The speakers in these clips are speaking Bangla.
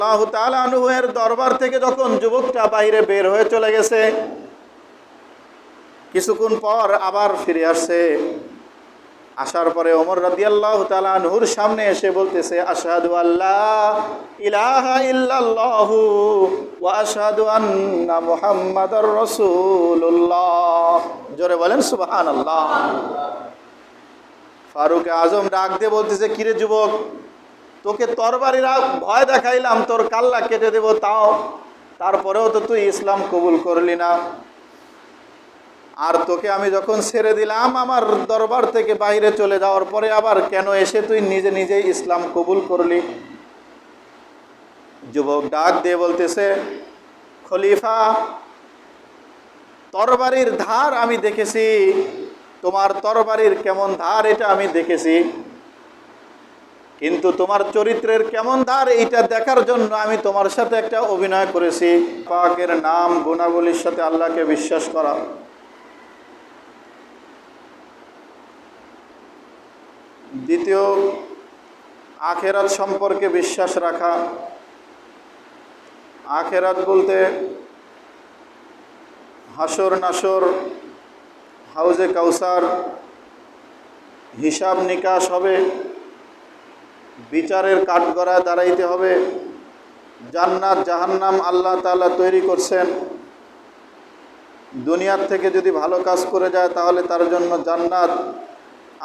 আল্লাহু তাআলা আনহু এর দরবার থেকে যখন যুবকটা বাইরে বের হয়ে চলে গেছে, কিছুক্ষণ পর আবার ফিরে আসছে। আসার পরে ওমর রাদিয়াল্লাহু তাআলা আনহুর সামনে এসে বলতেছে, আশহাদু আল্লা ইলাহা ইল্লাল্লাহু ওয়া আশহাদু আন্না মুহাম্মাদার রাসূলুল্লাহ। জোরে বলেন সুবহানাল্লাহ। ফারুক আজম ডাক দিয়ে বলতেছে, কিরে যুবক, তোকে তরবারিরা ভয় দেখাইলাম, তোর কাল্লা কেটে দেব, তারপরেও তো তুই ইসলাম কবুল করলি না। আর তোকে আমি যখন ছেড়ে দিলাম আমার দরবার থেকে বাইরে চলে যাওয়ার পরে আবার কেন এসে তুই নিজে নিজেই ইসলাম কবুল করলি? যুবক ডাক দিয়ে বলতেছে, খলিফা, তরবারির ধার আমি দেখেছি, তোমার তরবারির কেমন ধার এটা আমি দেখেছি, কিন্তু তোমার চরিত্রের কেমন ধার এইটা দেখার জন্য আমি তোমার সাথে একটা অভিনয় করেছি। পাকের নাম গুণাবলীর সাথে আল্লাহকে বিশ্বাস করা, দ্বিতীয় আখেরাত সম্পর্কে বিশ্বাস রাখা। আখেরাত বলতে হাসর নাসর, হাউজে কাউসার, হিসাব নিকাশ হবে, বিচারের কাঠগড়ায় দাঁড়াইতে হবে, জান্নাত জাহান্নাম আল্লাহ তাআলা তৈরি করছেন। দুনিয়ার থেকে যদি ভালো কাজ করে যায় তাহলে তার জন্য জান্নাত,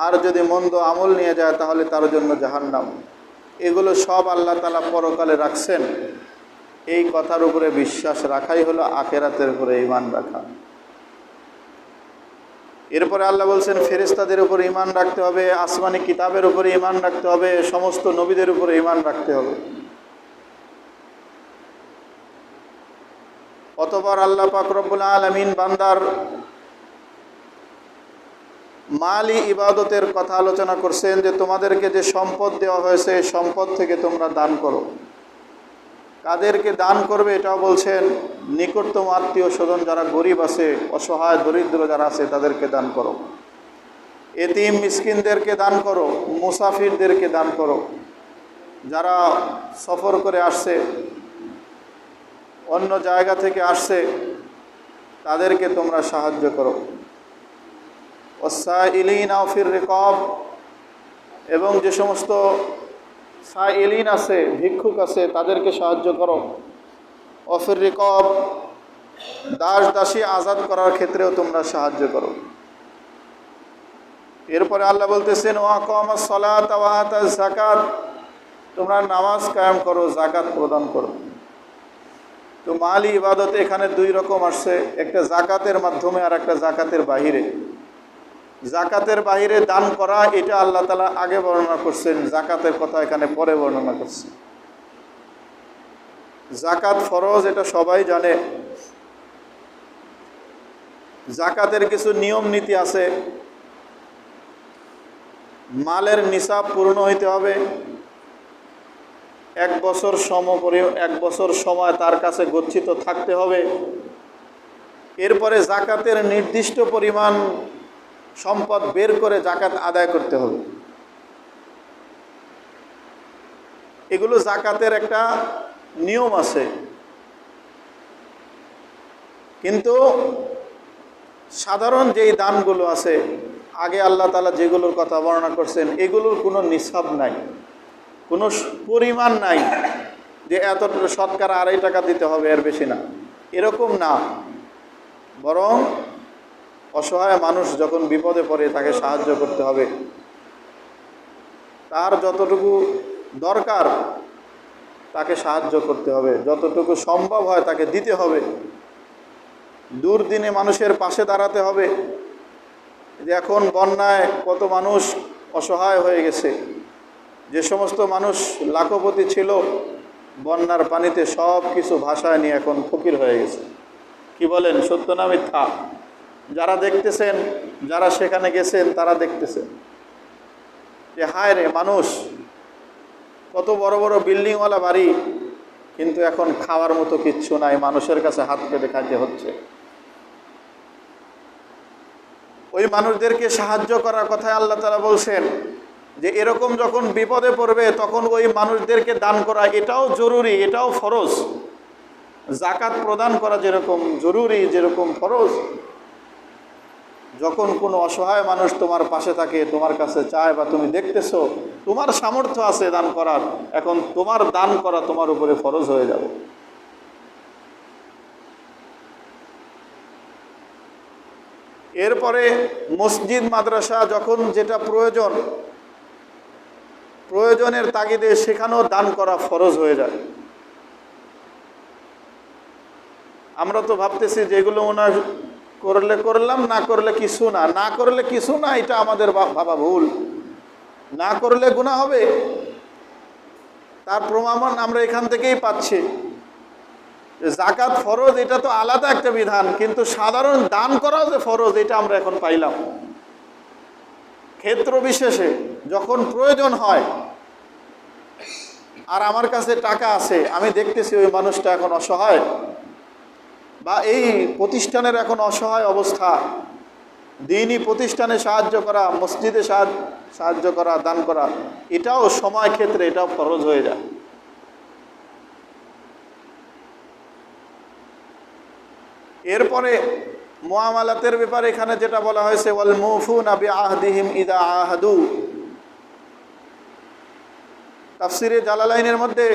আর যদি মন্দ আমল নিয়ে যায় তাহলে তার জন্য জাহান্নাম। এগুলো সব আল্লাহ তাআলা পরকালে রাখছেন। এই কথার উপরে বিশ্বাস রাখাই হলো আখেরাতের উপরে ঈমান রাখা। এরপরে আল্লাহ বলছেন ফেরেশতাদের উপর ঈমান রাখতে হবে, আসমানি কিতাবের উপরে ঈমান রাখতে হবে, সমস্ত নবীদের উপরে ঈমান রাখতে হবে। অতঃপর আল্লাহ পাক রব্বুল আলামিন বান্দার মালি ইবাদতের কথা আলোচনা করছেন, যে তোমাদেরকে যে সম্পদ দেওয়া হয়েছে সম্পদ থেকে তোমরা দান করো। কাদেরকে দান করবে এটাও বলছেন, নিকটতম আত্মীয় স্বজন যারা গরিব আছে, অসহায় দরিদ্র যারা আছে তাদেরকে দান করো, এতিম মিসকিনদেরকে দান করো, মুসাফিরদেরকে দান করো, যারা সফর করে আসছে, অন্য জায়গা থেকে আসছে, তাদেরকে তোমরা সাহায্য করো। ওয়াসাইলিনা ফির রিকাব, এবং যে সমস্ত সাইলিন আছে, ভিক্ষুক আছে, তাদেরকে সাহায্য করো। অফির রিকাব, দাস দাসী আজাদ করার ক্ষেত্রেও তোমরা সাহায্য করো। এরপরে আল্লাহ বলতেছেন ওয়াকামাস সালাত ওয়া আতাজ যাকাত, তোমরা নামাজ কায়েম করো, যাকাত প্রদান করো। তো মালি ইবাদত এখানে দুই রকম আসছে, একটা যাকাতের মাধ্যমে আর একটা যাকাতের বাহিরে। যাকাতের বাহিরে দান করা এটা আল্লাহ তাআলা আগে বর্ণনা করছেন, যাকাতের কথা এখানে পরে বর্ণনা করছেন। যাকাত ফরজ এটা সবাই জানে। যাকাতের কিছু নিয়ম নীতি আছে। মালের নিসাব পূর্ণ হইতে হবে, 1 বছর সময় তার কাছে গচ্ছিত থাকতে হবে। এরপরে যাকাতের নির্দিষ্ট পরিমাণ সম্পদ বের করে যাকাত আদায় করতে হবে। এগুলো যাকাতের একটা নিয়ম আছে। কিন্তু সাধারণ যেই দানগুলো আছে, আগে আল্লাহ তাআলা যেগুলোর কথা বর্ণনা করছেন, এগুলোর কোনো নিসাব নাই, কোনো পরিমাণ নাই যে এতটা শতকরা 2.5 টাকা দিতে হবে, এর বেশি না, এরকম না। বরং অসহায় মানুষ যখন বিপদে পড়ে তাকে সাহায্য করতে হবে, তার যতটুকু দরকার তাকে সাহায্য করতে হবে, যতটুকু সম্ভব হয় তাকে দিতে হবে। দুর্দিনে মানুষের পাশে দাঁড়াতে হবে। যে এখন বন্যায় কত মানুষ অসহায় হয়ে গেছে, যে সমস্ত মানুষ লাখপতি ছিল, বন্যার পানিতে সব কিছু ভাসায় নিয়ে এখন ফকির হয়ে গেছে। কি বলেন, সত্য না মিথ্যা? যারা দেখতেছেন, যারা সেখানে গেছেন তারা দেখতেছেন যে হায় রে, মানুষ কত বড় বড় বিল্ডিংওয়ালা বাড়ি, কিন্তু এখন খাওয়ার মতো কিচ্ছু নাই, মানুষের কাছে হাত পেতে খাইতে হচ্ছে। ওই মানুষদেরকে সাহায্য করার কথাই আল্লাহ তাআলা বলছেন। যে এরকম যখন বিপদে পড়বে তখন ওই মানুষদেরকে দান করা এটাও জরুরি, এটাও ফরজ। জাকাত প্রদান করা যেরকম জরুরি, যেরকম ফরজ, যখন কোনো অসহায় মানুষ তোমার পাশে থাকে, তোমার কাছে চায় বা তুমি দেখতেছো তোমার সামর্থ্য আছে দান করার, এখন তোমার দান করা তোমার উপরে ফরজ হয়ে যাবে। এরপরে মসজিদ মাদ্রাসা যখন যেটা প্রয়োজনের তাগিদে সেখানেও দান করা ফরজ হয়ে যায়। আমরা তো ভাবতেছি যেগুলো ওনার করলে করলাম, না করলে কিছু না, না করলে কিছু না, এটা আমাদের ভাবা ভুল। না করলে গুনাহ হবে, তার প্রমাণ আমরা এখান থেকেই পাচ্ছি। জাকাত ফরজ এটা তো আলাদা একটা বিধান, কিন্তু সাধারণ দান করাও যে ফরজ এটা আমরা এখন পাইলাম। ক্ষেত্র বিশেষে যখন প্রয়োজন হয়, আর আমার কাছে টাকা আছে, আমি দেখতেছি ওই মানুষটা এখন অসহায়, বা এই প্রতিষ্ঠানের এখন অসহায় অবস্থা, দ্বীনি প্রতিষ্ঠানে সাহায্য করা, মসজিদে সাহায্য করা, দান করা, এটাও সময় ক্ষেত্রে এটাও ফরজ হয়ে যায়। এরপরে মুআমালাতের ব্যাপারে এখানে যেটা বলা হয়েছে, ওয়াল মুফুনা বিআহদিহিম ইযা আহাদু। তাফসিরে জালালাইনের মধ্যে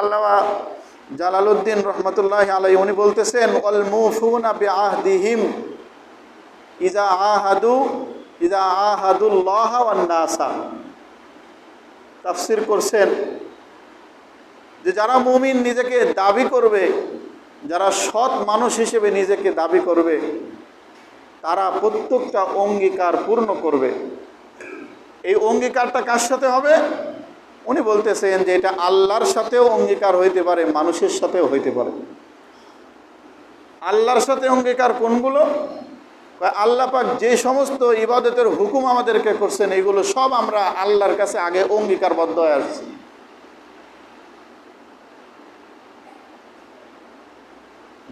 আল্লামা জালালউদ্দিন রহমতুল্লাহি আলাইহি উনি বলতেছেন, ওয়াল মুফুনা বিআহদিহিম ইযা আহাদুল্লাহ ওয়ান নাসা। তাফসির করছেন যে যারা মুমিন নিজেকে দাবি করবে, যারা সৎ মানুষ হিসেবে নিজেকে দাবি করবে, তারা প্রত্যেকটা অঙ্গীকার পূর্ণ করবে। এই অঙ্গীকারটা কার সাথে হবে? উনি বলতেছেন যে এটা আল্লাহর সাথেও অঙ্গীকার হইতে পারে, মানুষের সাথেও হইতে পারে। আল্লাহর সাথে অঙ্গীকার কোনগুলো? আল্লাহ পাক যে সমস্ত ইবাদতের হুকুম আমাদেরকে করছেন, এগুলো সব আমরা আল্লাহর কাছে আগে অঙ্গীকারবদ্ধ হয়ে আসছি।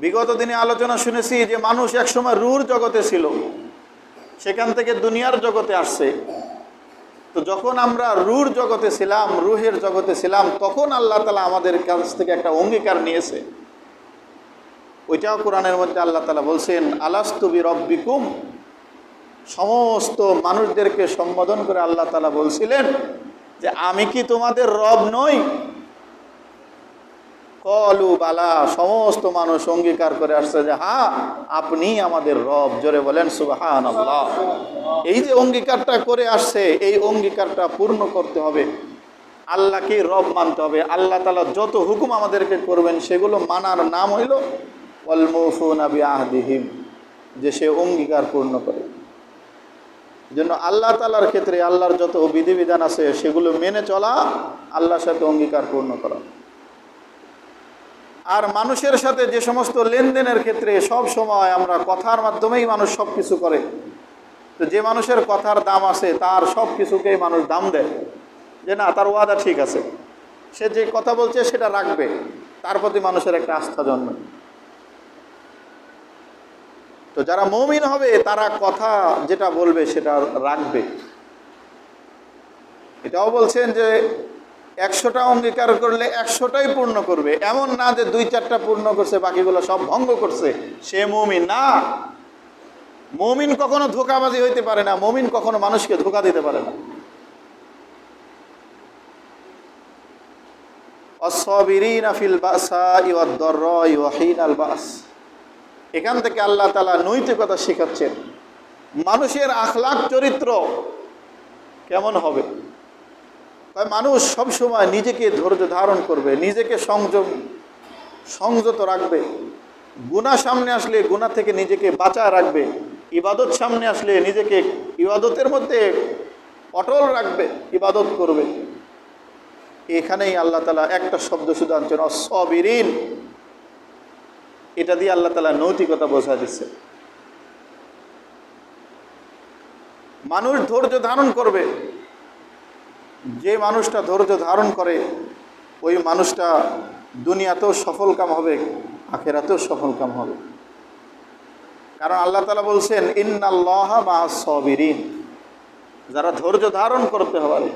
বিগত দিনে আলোচনা শুনেছি যে মানুষ একসময় রূঢ় জগতে ছিল, সেখান থেকে দুনিয়ার জগতে আসছে। তো যখন আমরা রূঢ় জগতে ছিলাম, রুহের জগতে ছিলাম, তখন আল্লাহ তাআলা আমাদের কাছ থেকে একটা অঙ্গীকার নিয়েছে। ওইটাও কোরআনের মধ্যে আল্লাহ তাআলা বলছেন, আলাস্তু বিরব্বিকুম। সমস্ত মানুষদেরকে সম্বোধন করে আল্লাহ তাআলা বলছিলেন যে আমি কি তোমাদের রব নই? কলু বালা। সমস্ত মানুষ অঙ্গীকার করে আসছে যে হ্যাঁ, আপনি আমাদের রব। জোরে বলেন সুবহানাল্লাহ। এই যে অঙ্গীকারটা করে আসছে, এই অঙ্গীকারটা পূর্ণ করতে হবে, আল্লাহকে রব মানতে হবে। আল্লাহ তাআলা যত হুকুম আমাদেরকে করবেন সেগুলো মানার নাম হইল ওয়াল মুফুনা বিআহদিহিম, যে সে অঙ্গীকার পূর্ণ করে। জন্য আল্লাহ তাআলার ক্ষেত্রে আল্লাহর যত বিধিবিধান আছে সেগুলো মেনে চলা, আল্লাহর সাথে অঙ্গীকার পূর্ণ করা। আর মানুষের সাথে যে সমস্ত লেনদেনের ক্ষেত্রে সব সময় আমরা কথার মাধ্যমেই মানুষ সব কিছু করে, তো যে মানুষের কথার দাম আছে তার সব কিছুকেই মানুষ দাম দেয়, যে না তার ওয়াদা ঠিক আছে, সে যে কথা বলছে সেটা রাখবে, তার প্রতি মানুষের একটা আস্থা জন্মে। তো যারা মুমিন হবে তারা কথা যেটা বলবে সেটা রাখবে। এটাও বলছেন যে 100টা অঙ্গীকার করলে 100টাই পূর্ণ করবে, এমন না যে 2-4টা পূর্ণ করছে বাকিগুলো সব ভঙ্গ করছে, সে মুমিন না। মুমিন কখনো ধোঁকাবাজি হইতে পারে না, মুমিন কখনো মানুষকে ধোঁকা দিতে পারে না। আস-সাবিরিনা ফিল বাসাই ওয়াদ-দাররাই ওয়া হিনাল বাস। এখান থেকে আল্লাহ তাআলা নৈতিকতা শেখাচ্ছেন। মানুষের আখলাক চরিত্র কেমন হবে? মানুষ সবসময় নিজেকে ধৈর্য ধারণ করবে, নিজেকে সংযত রাখবে। গুনাহ সামনে আসলে গুনাহ থেকে নিজেকে বাঁচায় রাখবে, ইবাদত সামনে আসলে নিজেকে ইবাদতের মধ্যে অটল রাখবে, ইবাদত করবে। এখানেই আল্লাহ তাআলা একটা শব্দ শুধু আনছেন, আস-সাবিরিন। এটা দিয়ে আল্লাহ তাআলা নৈতিকতা বোঝা দিচ্ছে। মানুষ ধৈর্য ধারণ করবে। যে মানুষটা ধৈর্য ধারণ করে ওই মানুষটা দুনিয়াতেও সফল কাম হবে, আখিরাতেও সফল কাম হবে। কারণ আল্লাহ তাআলা বলছেন ইন্নাল্লাহা মা'আস সাবিরিন। যারা ধৈর্য ধারণ করতে পারে,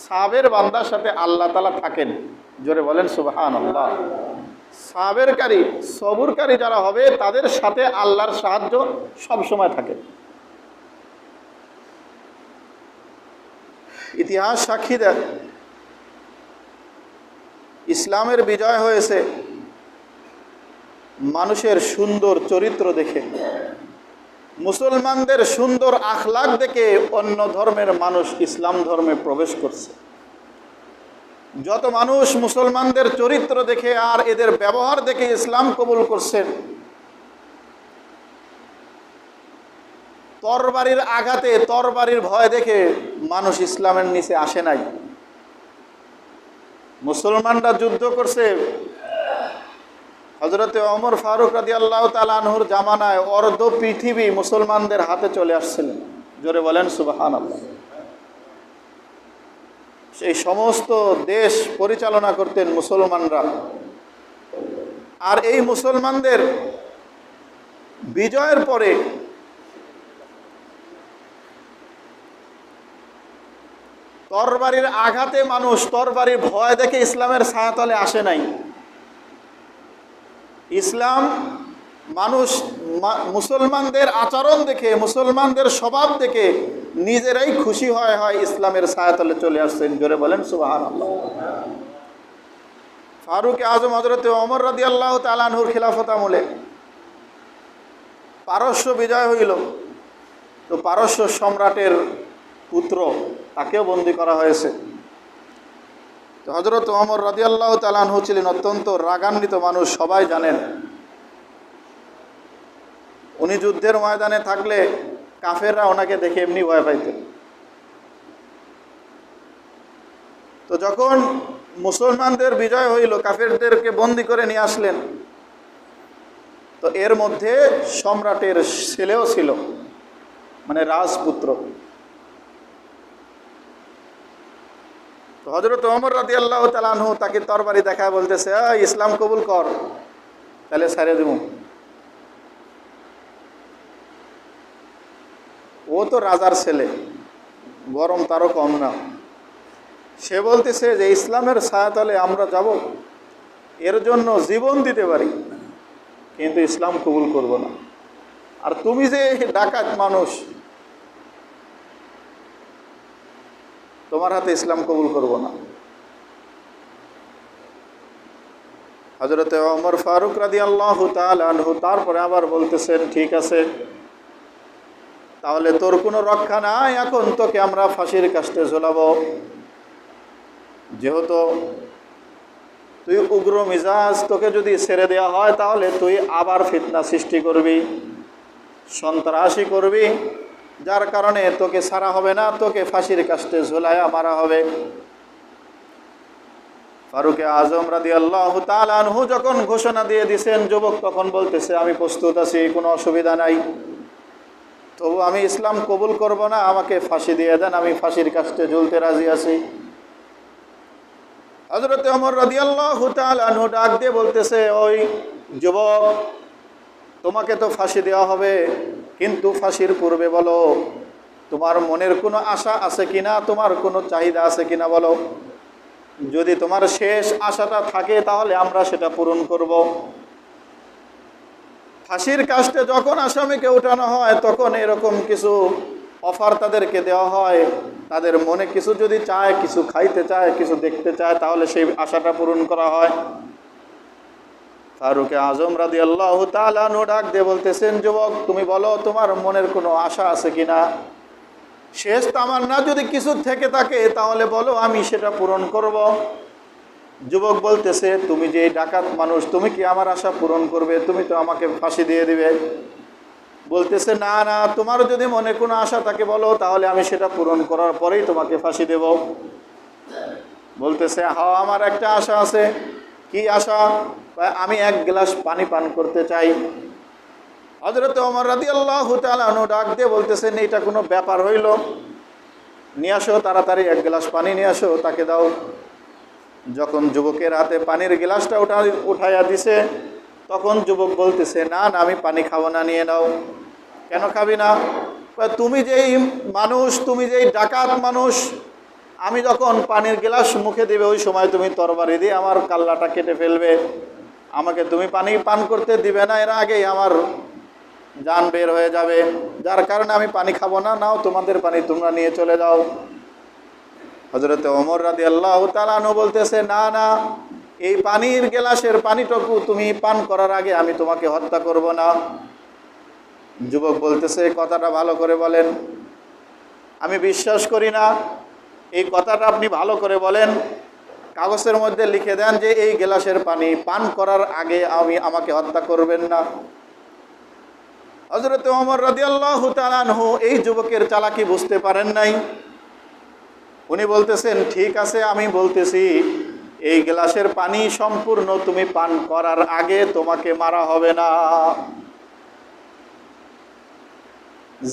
সাবের বান্দার সাথে আল্লাহ তাআলা থাকেন। জোরে বলেন সুবহানাল্লাহ। সাবেরকারী, সবুরকারী যারা হবে তাদের সাথে আল্লাহর সাহায্য সব সময় থাকে। ইতিহাস সাক্ষী দেয়, ইসলামের বিজয় হয়েছে মানুষের সুন্দর চরিত্র দেখে, মুসলমানদের সুন্দর আখলাক দেখে অন্য ধর্মের মানুষ ইসলাম ধর্মে প্রবেশ করছে। যত মানুষ মুসলমানদের চরিত্র দেখে আর এদের ব্যবহার দেখে ইসলাম কবুল করছেন, তরবারির আঘাতে, তরবারির ভয় দেখে মানুষ ইসলামের নিচে আসে নাই। মুসলমানরা যুদ্ধ করছে, হযরতে ওমর ফারুক রাদিয়াল্লাহু তাআলা আনহুর জামানায় অর্ধ পৃথিবী মুসলমানদের হাতে চলে আসছিল। জোরে বলেন সুবহানাল্লাহ। সেই সমস্ত দেশ পরিচালনা করতেন মুসলমানরা। আর এই মুসলমানদের বিজয়ের পরে তরবারির আঘাতে মানুষ, তরবারির ভয় দেখে ইসলামের ছায়াতলে আসে নাই। ইসলাম মানুষ মুসলমানদের আচরণ দেখে, মুসলমানদের স্বভাব দেখে নিজেরাই খুশি হয় ইসলামের ছায়াতলে চলে আসছেন। জোরে বলেন সুবহানাল্লাহ। ফারুক আজম হযরতে ওমর রাদিয়াল্লাহু তাআলা আনহুর খিলাফত আমলে পারস্য বিজয় হইল। তো পারস্য সম্রাটের পুত্র, তাকেও বন্দী করা হয়েছে। তো হযরত ওমর রাদিয়াল্লাহু তাআলা আনহু ছিলেন অত্যন্ত রাগান্বিত মানুষ, সবাই জানেন। উনি যুদ্ধের ময়দানে থাকলে কাফেররা ওনাকে দেখে এমনি ভয় পাইতেন। তো যখন মুসলমানদের বিজয় হইল, কাফেরদেরকে বন্দী করে নিয়ে আসলেন। তো এর মধ্যে সম্রাটের ছেলেও ছিল, মানে রাজপুত্র। তো হযরত ওমর রাদিয়াল্লাহু তাআলা আনহু তাকে তরবারি দেখায় বলতেছে, ইসলাম কবুল কর, তাহলে ছেড়ে দেব। ও তো রাজার ছেলে, গরম তারও কম না। সে বলতেছে যে ইসলামের ছায়াতলে আমরা যাব, এর জন্য জীবন দিতে পারি, কিন্তু ইসলাম কবুল করব না। আর তুমি যে ডাকাত মানুষ, তোমার হাতে ইসলাম কবুল করব না। হযরতে ওমর ফারুক রাদিয়াল্লাহু তাআলা আনহু তারপরে আবার বলতেছেন, ঠিক আছে, তাহলে তোর কোনো রক্ষা নাই, এখন তোকে আমরা ফাঁসির কাস্টে ঝোলাবো। যেহেতু তুই উগ্র মিজাজ, তোকে যদি ছেড়ে দেওয়া হয় তাহলে তুই আবার ফিতনা সৃষ্টি করবি, সন্ত্রাসী করবি, যার কারণে তোকে ছাড়া হবে না, তোকে ফাঁসির কাস্টে ঝোলায়া মারা হবে। ফারুক আজম রাদিয়াল্লাহু তাআলা আনহু যখন ঘোষণা দিয়ে দিয়েছেন, যুবক তখন বলতেছে, আমি প্রস্তুত আছি, কোনো অসুবিধা নাই, তবু আমি ইসলাম কবুল করব না, আমাকে ফাঁসি দিয়ে দেন, আমি ফাঁসির কাস্টে ঝুলতে রাজি আছি। হযরত ওমর রাদিয়াল্লাহু তাআলা আনহু ডাক দিয়ে বলতেছে, ওই যুবক, তোমাকে তো ফাঁসি দেওয়া হবে, কিন্তু ফাঁসির পূর্বে বলো তোমার মনের কোনো আশা আছে কিনা, তোমার কোনো চাহিদা আছে কিনা বলো। যদি তোমার শেষ আশাটা থাকে তাহলে আমরা সেটা পূরণ করব। ফাঁসির কাস্টে যখন আসামিকে উঠানো হয় তখন এরকম কিছু অফার তাদেরকে দেওয়া হয়, তাদের মনে কিছু যদি চায়, কিছু খাইতে চায়, কিছু দেখতে চায়, তাহলে সেই আশাটা পূরণ করা হয়। ফারুক আজম রাদিয়াল্লাহু তাআলা আনহু ডাক দিয়ে বলতেছেন, যুবক, তুমি বলো তোমার মনের কোনো আশা আছে কিনা, শেষ তামান্না যদি কিছু থেকে থাকে তাহলে বলো, আমি সেটা পূরণ করব। যুবক বলতেছে, তুমি যে ডাকাত মানুষ, তুমি কি আমার আশা পূরণ করবে? তুমি তো আমাকে ফাঁসি দিয়ে দিবে। বলতেছে, না না, তোমার যদি মনে কোনো আশা থাকে বলো, তাহলে আমি সেটা পূরণ করার পরেই তোমাকে ফাঁসি দেব। বলতেছে, হ্যাঁ, আমার একটা আশা আছে। কি আশা? আমি এক গ্লাস পানি পান করতে চাই। হযরত ওমর রাদিয়াল্লাহু তাআলা আনহু ডাক দিয়ে বলতেছেন, এটা কোনো ব্যাপার হইল? নিয়ে আসো, তাড়াতাড়ি এক গ্লাস পানি নিয়ে আসো, তাকে দাও। যখন যুবকের হাতে পানির গ্লাসটা উঠাইয়া দিছে, তখন যুবক বলতেছে, না না, আমি পানি খাবো না, নিয়ে নাও। কেন খাবি না? তুমি যেই মানুষ, তুমি যেই ডাকাত মানুষ, আমি যখন পানির গ্লাস মুখে দেবে ওই সময় তুমি তরবারি দিয়ে আমার কাল্লাটা কেটে ফেলবে, আমাকে তুমি পানি পান করতে দিবে না, এর আগেই আমার জান বের হয়ে যাবে, যার কারণে আমি পানি খাবো না, নাও তোমাদের পানি তোমরা নিয়ে চলে যাও। হযরত ওমর রাদিয়াল্লাহু তাআলা আনহু বলতেছে, না না, এই পানির গ্লাসের পানিটুকু তুমি পান করার আগে আমি তোমাকে হত্যা করব না। যুবক বলতেছে, কথাটা ভালো করে বলেন, আমি বিশ্বাস করি না, এই কথাটা আপনি ভালো করে বলেন, কাগজের মধ্যে লিখে দেন যে এই গ্লাসের পানি পান করার আগে আমাকে হত্যা করবেন না। হযরত ওমর রাদিয়াল্লাহু তাআলা আনহু এই যুবকের চালাকি বুঝতে পারেন নাই। উনি বলতেছেন, ঠিক আছে, আমি বলতেছি এই গ্লাসের পানি সম্পূর্ণ তুমি পান করার আগে তোমাকে মারা হবে না।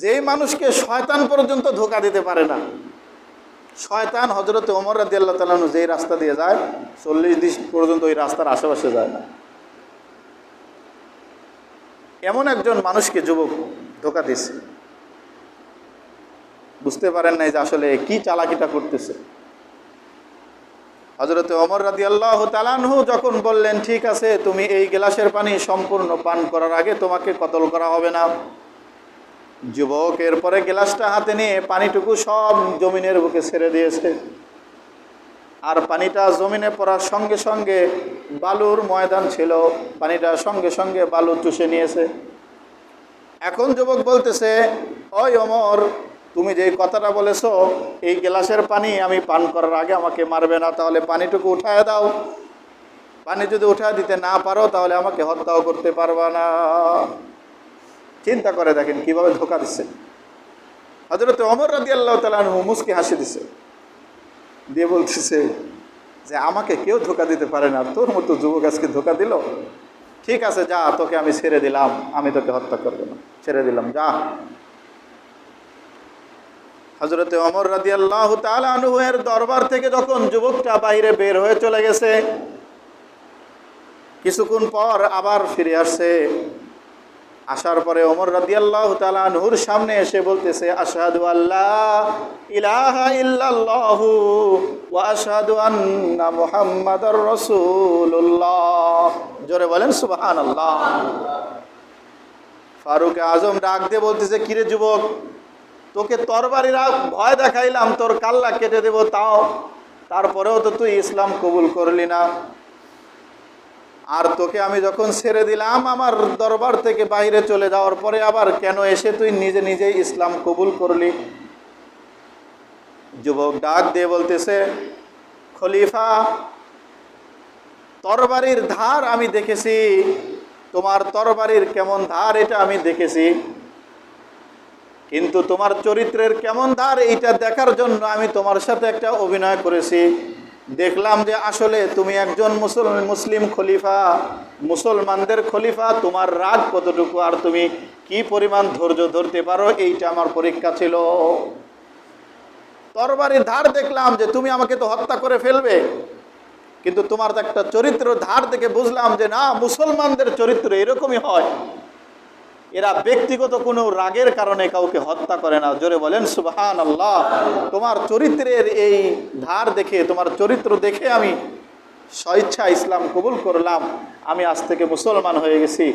যে মানুষকে শয়তান পর্যন্ত ধোঁকা দিতে পারে না, শয়তান হযরত ওমর রাদিয়াল্লাহু তাআলা আনহু যেই রাস্তা দিয়ে যায় 40 দিন পর্যন্ত ওই রাস্তার আশেপাশে যায় না। এমন একজন মানুষকে যুবক ধোঁকা দিচ্ছে, বুঝতে পারেন নাই যে আসলে কি চালাকিটা করতেছে। হযরত ওমর রাদিয়াল্লাহু তাআলা আনহু যখন বললেন, ঠিক আছে, তুমি এই গ্লাসের পানি সম্পূর্ণ পান করার আগে তোমাকে কতল করা হবে না, যুবক এরপরে গ্লাসটা হাতে নিয়ে পানিটুকু সব জমিনের বুকে ছেড়ে দিয়েছে। আর পানিটা জমিনে পড়ার সঙ্গে সঙ্গে বালুর ময়দান ছিল, পানিটা সঙ্গে সঙ্গে বালু চুষে নিয়েছে। এখন যুবক বলতেছে, ওই ওমর, তুমি যে কথাটা বলেছো এই গ্লাসের পানি আমি পান করার আগে আমাকে মারবে না, তাহলে পানিটুকু উঠায় দাও। পানি যদি উঠায় দিতে না পারো তাহলে আমাকে হত্যাও করতে পারবা না। চিন্তা করে দেখেন কিভাবে ধোঁকা দিচ্ছে। হযরত ওমর রাদিয়াল্লাহু তাআলা আনহু মুস্কি হাসি দিছে, দিয়ে বলতেছে যে আমাকে কেউ ধোঁকা দিতে পারে না, তোর মতো যুবক আজকে ধোঁকা দিল। ঠিক আছে, যা, তোকে আমি ছেড়ে দিলাম, আমি তোকে হত্যা করব না, ছেড়ে দিলাম, যা। হযরত ওমর রাদিয়াল্লাহু তাআলা আনহু এর দরবার থেকে যখন যুবকটা বাইরে বের হয়ে চলে গেছে, কিছুক্ষণ পর আবার ফিরে আসছে। আসার পরে ওমর রাদিয়াল্লাহু তাআলা আনহুর সামনে এসে বলতেছে, আশহাদু আল্লা ইলাহা ইল্লাল্লাহু ওয়া আশহাদু আন্না মুহাম্মাদার রাসূলুল্লাহ। জোরে বলেন সুবহানাল্লাহ। ফারুক আজম ডাক দিয়ে বলতেছে, কিরে যুবক, তোকে তরবারির ভয় দেখাইলাম, তোর কাল্লা কেটে দেব, তারপরেও তো তুই ইসলাম কবুল করলি না। আর তোকে আমি যখন ছেড়ে দিলাম আমার দরবার থেকে বাইরে চলে যাওয়ার পরে আবার কেন এসে তুই নিজে নিজেই ইসলাম কবুল করলি? যুবক ডাক দিয়ে বলতেছে, খলিফা, তরবারির ধার আমি দেখেছি, তোমার তরবারির কেমন ধার এটা আমি দেখেছি, কিন্তু তোমার চরিত্রের কেমন ধার এইটা দেখার জন্য আমি তোমার সাথে একটা অভিনয় করেছি। দেখলাম যে আসলে তুমি একজন মুসলিম খলিফা, মুসলমানদের খলিফা, তোমার রাগ কতটুকু আর তুমি কি পরিমাণ ধৈর্য ধরতে পারো, এইটা আমার পরীক্ষা ছিল। তরবারির ধার দেখলাম যে তুমি আমাকে তো হত্যা করে ফেলবে, কিন্তু তোমার তো একটা চরিত্র ধার দেখে বুঝলাম যে না, মুসলমানদের চরিত্র এরকমই হয়, এরা ব্যক্তিগত কোনো রাগের কারণে কাউকে হত্যা করে না। জোরে বলেন সুবহানাল্লাহ। তোমার চরিত্রের এই ধার দেখে, তোমার চরিত্র দেখে আমি স্বেচ্ছা ইসলাম কবুল করলাম, আমি আজ থেকে মুসলমান হয়ে গেছি।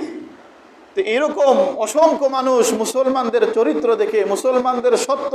তো এরকম অসংখ্য মানুষ মুসলমানদের চরিত্র দেখে, মুসলমানদের সত্য